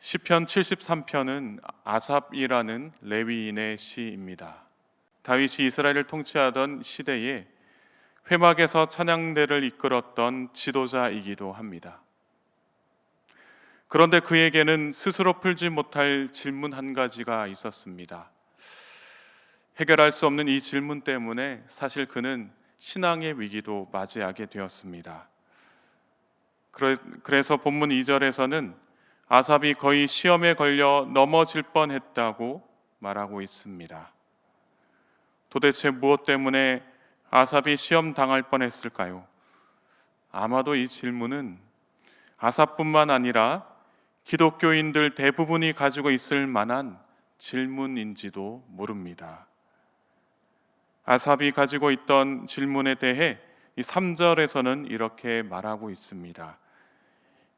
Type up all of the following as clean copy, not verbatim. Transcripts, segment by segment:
시편 73편은 아삽이라는 레위인의 시입니다. 다윗이 이스라엘을 통치하던 시대에 회막에서 찬양대를 이끌었던 지도자이기도 합니다. 그런데 그에게는 스스로 풀지 못할 질문 한 가지가 있었습니다. 해결할 수 없는 이 질문 때문에 사실 그는 신앙의 위기도 맞이하게 되었습니다. 그래서 본문 2절에서는 아삽이 거의 시험에 걸려 넘어질 뻔했다고 말하고 있습니다. 도대체 무엇 때문에 아삽이 시험 당할 뻔했을까요? 아마도 이 질문은 아삽뿐만 아니라 기독교인들 대부분이 가지고 있을 만한 질문인지도 모릅니다. 아삽이 가지고 있던 질문에 대해 이 3절에서는 이렇게 말하고 있습니다.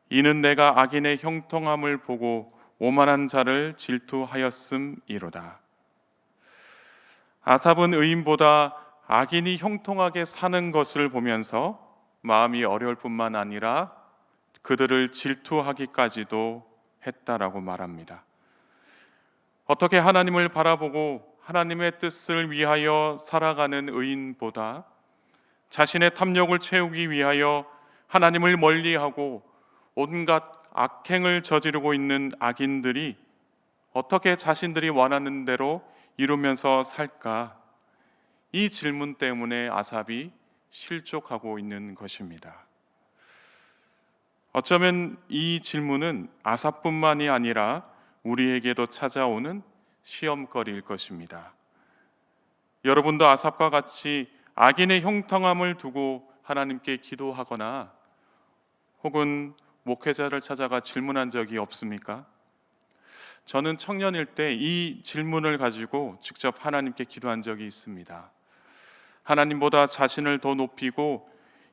이는 내가 악인의 형통함을 보고 오만한 자를 질투하였음이로다. 아삽은 의인보다 악인이 형통하게 사는 것을 보면서 마음이 어려울 뿐만 아니라 그들을 질투하기까지도 했다라고 말합니다. 어떻게 하나님을 바라보고 하나님의 뜻을 위하여 살아가는 의인보다 자신의 탐욕을 채우기 위하여 하나님을 멀리하고 온갖 악행을 저지르고 있는 악인들이 어떻게 자신들이 원하는 대로 이루면서 살까? 이 질문 때문에 아삽이 실족하고 있는 것입니다. 어쩌면 이 질문은 아삽뿐만이 아니라 우리에게도 찾아오는 시험거리일 것입니다. 여러분도 아삽과 같이 악인의 형통함을 두고 하나님께 기도하거나 혹은 목회자를 찾아가 질문한 적이 없습니까? 저는 청년일 때 이 질문을 가지고 직접 하나님께 기도한 적이 있습니다. 하나님보다 자신을 더 높이고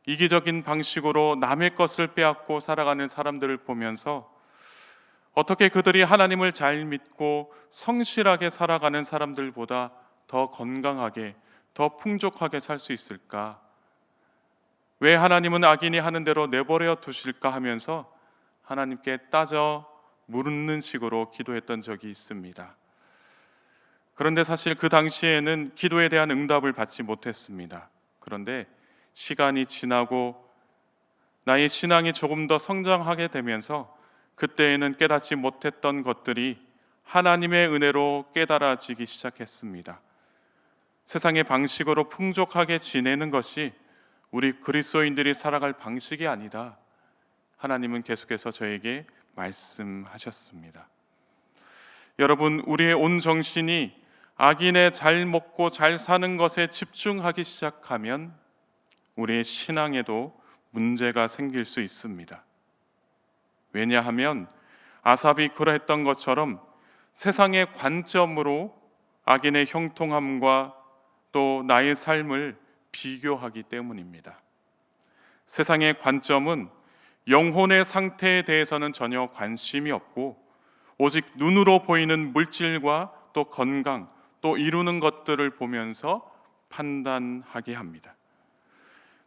이기적인 방식으로 남의 것을 빼앗고 살아가는 사람들을 보면서 어떻게 그들이 하나님을 잘 믿고 성실하게 살아가는 사람들보다 더 건강하게, 더 풍족하게 살 수 있을까? 왜 하나님은 악인이 하는 대로 내버려 두실까 하면서 하나님께 따져 묻는 식으로 기도했던 적이 있습니다. 그런데 사실 그 당시에는 기도에 대한 응답을 받지 못했습니다. 그런데 시간이 지나고 나의 신앙이 조금 더 성장하게 되면서 그때에는 깨닫지 못했던 것들이 하나님의 은혜로 깨달아지기 시작했습니다. 세상의 방식으로 풍족하게 지내는 것이 우리 그리스도인들이 살아갈 방식이 아니다. 하나님은 계속해서 저에게 말씀하셨습니다. 여러분, 우리의 온 정신이 악인의 잘 먹고 잘 사는 것에 집중하기 시작하면 우리의 신앙에도 문제가 생길 수 있습니다. 왜냐하면 아삽이 그러했던 것처럼 세상의 관점으로 악인의 형통함과 또 나의 삶을 비교하기 때문입니다. 세상의 관점은 영혼의 상태에 대해서는 전혀 관심이 없고 오직 눈으로 보이는 물질과 또 건강, 또 이루는 것들을 보면서 판단하게 합니다.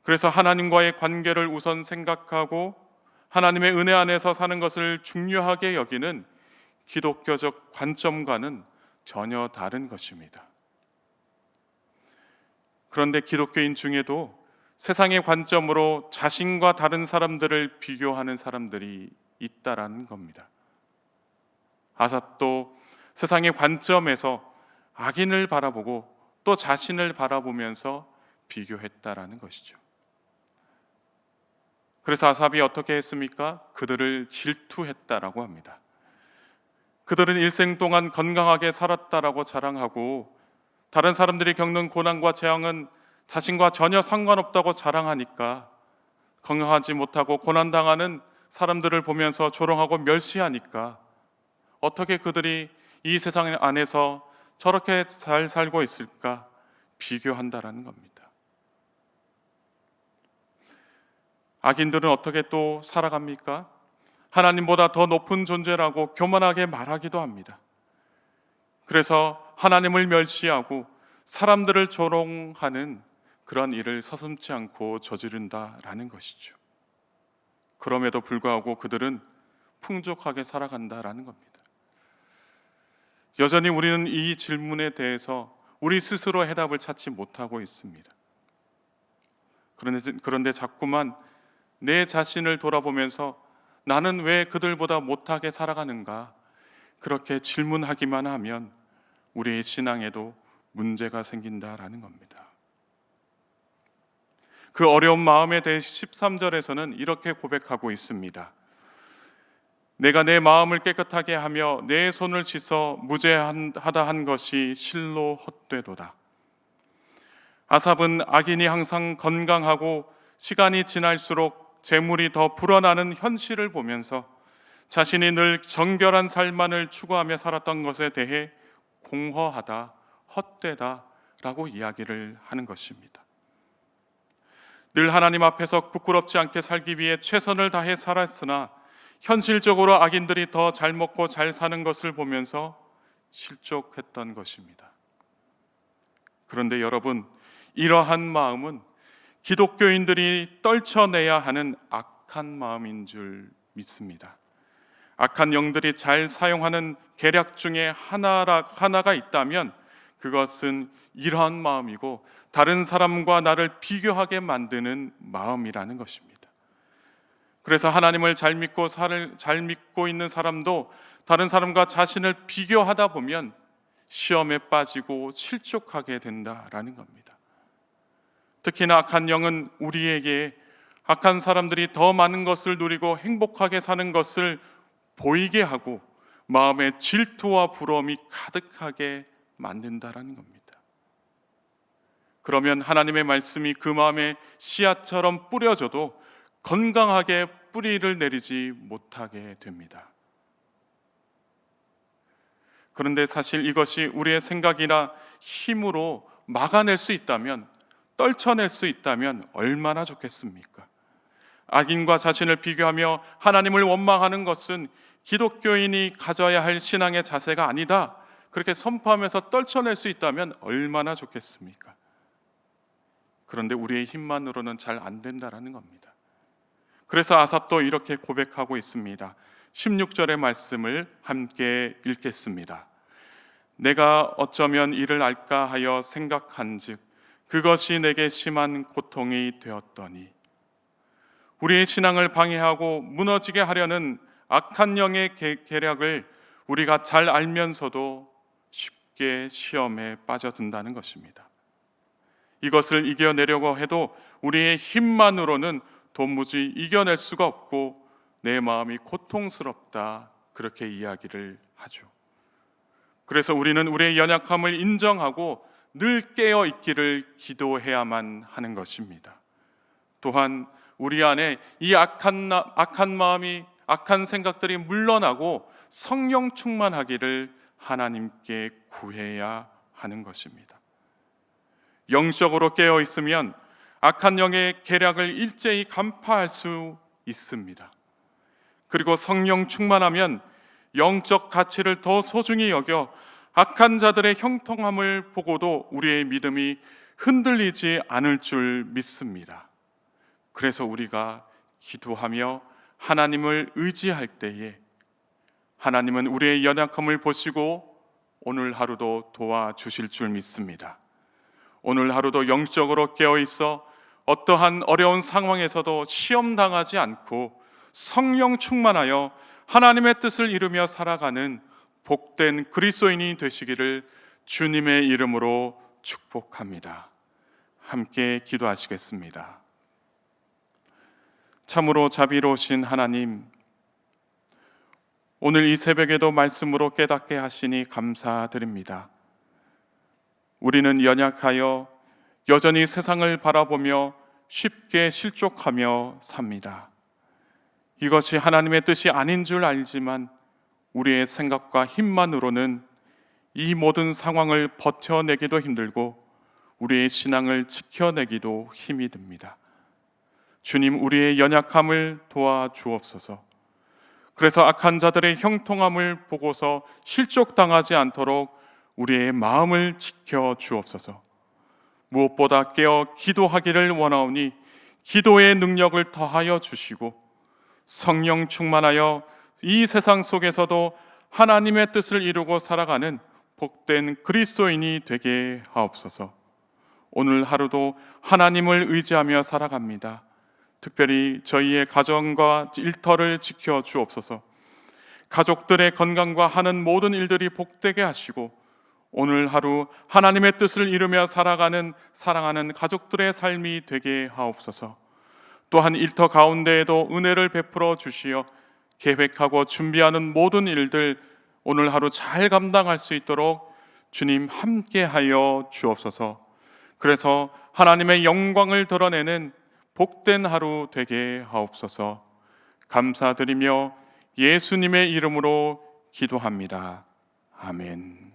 그래서 하나님과의 관계를 우선 생각하고 하나님의 은혜 안에서 사는 것을 중요하게 여기는 기독교적 관점과는 전혀 다른 것입니다. 그런데 기독교인 중에도 세상의 관점으로 자신과 다른 사람들을 비교하는 사람들이 있다라는 겁니다. 아삽도 세상의 관점에서 악인을 바라보고 또 자신을 바라보면서 비교했다라는 것이죠. 그래서 아삽이 어떻게 했습니까? 그들을 질투했다라고 합니다. 그들은 일생 동안 건강하게 살았다라고 자랑하고 다른 사람들이 겪는 고난과 재앙은 자신과 전혀 상관없다고 자랑하니까 건강하지 못하고 고난당하는 사람들을 보면서 조롱하고 멸시하니까 어떻게 그들이 이 세상 안에서 저렇게 잘 살고 있을까 비교한다라는 겁니다. 악인들은 어떻게 또 살아갑니까? 하나님보다 더 높은 존재라고 교만하게 말하기도 합니다. 그래서 하나님을 멸시하고 사람들을 조롱하는 그런 일을 서슴지 않고 저지른다라는 것이죠. 그럼에도 불구하고 그들은 풍족하게 살아간다라는 겁니다. 여전히 우리는 이 질문에 대해서 우리 스스로 해답을 찾지 못하고 있습니다. 그런데 자꾸만 내 자신을 돌아보면서 나는 왜 그들보다 못하게 살아가는가, 그렇게 질문하기만 하면 우리의 신앙에도 문제가 생긴다라는 겁니다. 그 어려운 마음에 대해 13절에서는 이렇게 고백하고 있습니다. 내가 내 마음을 깨끗하게 하며 내 손을 씻어 무죄하다 한 것이 실로 헛되도다. 아삽은 악인이 항상 건강하고 시간이 지날수록 재물이 더 불어나는 현실을 보면서 자신이 늘 정결한 삶만을 추구하며 살았던 것에 대해 공허하다, 헛되다라고 이야기를 하는 것입니다. 늘 하나님 앞에서 부끄럽지 않게 살기 위해 최선을 다해 살았으나 현실적으로 악인들이 더 잘 먹고 잘 사는 것을 보면서 실족했던 것입니다. 그런데 여러분, 이러한 마음은 기독교인들이 떨쳐내야 하는 악한 마음인 줄 믿습니다. 악한 영들이 잘 사용하는 계략 중에 하나가 있다면 그것은 이러한 마음이고 다른 사람과 나를 비교하게 만드는 마음이라는 것입니다. 그래서 하나님을 잘 믿고 있는 사람도 다른 사람과 자신을 비교하다 보면 시험에 빠지고 실족하게 된다라는 겁니다. 특히나 악한 영은 우리에게 악한 사람들이 더 많은 것을 누리고 행복하게 사는 것을 보이게 하고 마음에 질투와 부러움이 가득하게 만든다라는 겁니다. 그러면 하나님의 말씀이 그 마음에 씨앗처럼 뿌려져도 건강하게 뿌리를 내리지 못하게 됩니다. 그런데 사실 이것이 우리의 생각이나 힘으로 막아낼 수 있다면, 떨쳐낼 수 있다면 얼마나 좋겠습니까? 악인과 자신을 비교하며 하나님을 원망하는 것은 기독교인이 가져야 할 신앙의 자세가 아니다, 그렇게 선포하면서 떨쳐낼 수 있다면 얼마나 좋겠습니까? 그런데 우리의 힘만으로는 잘 안 된다라는 겁니다. 그래서 아삽도 이렇게 고백하고 있습니다. 16절의 말씀을 함께 읽겠습니다. 내가 어쩌면 이를 알까 하여 생각한즉 그것이 내게 심한 고통이 되었더니. 우리의 신앙을 방해하고 무너지게 하려는 악한 영의 계략을 우리가 잘 알면서도 쉽게 시험에 빠져든다는 것입니다. 이것을 이겨내려고 해도 우리의 힘만으로는 도무지 이겨낼 수가 없고 내 마음이 고통스럽다, 그렇게 이야기를 하죠. 그래서 우리는 우리의 연약함을 인정하고 늘 깨어 있기를 기도해야만 하는 것입니다. 또한 우리 안에 이 악한 마음이, 악한 생각들이 물러나고 성령 충만하기를 하나님께 구해야 하는 것입니다. 영적으로 깨어 있으면 악한 영의 계략을 일제히 간파할 수 있습니다. 그리고 성령 충만하면 영적 가치를 더 소중히 여겨 악한 자들의 형통함을 보고도 우리의 믿음이 흔들리지 않을 줄 믿습니다. 그래서 우리가 기도하며 하나님을 의지할 때에 하나님은 우리의 연약함을 보시고 오늘 하루도 도와주실 줄 믿습니다. 오늘 하루도 영적으로 깨어있어 어떠한 어려운 상황에서도 시험당하지 않고 성령 충만하여 하나님의 뜻을 이루며 살아가는 복된 그리스도인이 되시기를 주님의 이름으로 축복합니다. 함께 기도하시겠습니다. 참으로 자비로우신 하나님, 오늘 이 새벽에도 말씀으로 깨닫게 하시니 감사드립니다. 우리는 연약하여 여전히 세상을 바라보며 쉽게 실족하며 삽니다. 이것이 하나님의 뜻이 아닌 줄 알지만 우리의 생각과 힘만으로는 이 모든 상황을 버텨내기도 힘들고 우리의 신앙을 지켜내기도 힘이 듭니다. 주님, 우리의 연약함을 도와주옵소서. 그래서 악한 자들의 형통함을 보고서 실족당하지 않도록 우리의 마음을 지켜주옵소서. 무엇보다 깨어 기도하기를 원하오니 기도의 능력을 더하여 주시고 성령 충만하여 이 세상 속에서도 하나님의 뜻을 이루고 살아가는 복된 그리스도인이 되게 하옵소서. 오늘 하루도 하나님을 의지하며 살아갑니다. 특별히 저희의 가정과 일터를 지켜 주옵소서. 가족들의 건강과 하는 모든 일들이 복되게 하시고 오늘 하루 하나님의 뜻을 이루며 살아가는 사랑하는 가족들의 삶이 되게 하옵소서. 또한 일터 가운데에도 은혜를 베풀어 주시어 계획하고 준비하는 모든 일들 오늘 하루 잘 감당할 수 있도록 주님 함께하여 주옵소서. 그래서 하나님의 영광을 드러내는 복된 하루 되게 하옵소서. 감사드리며 예수님의 이름으로 기도합니다. 아멘.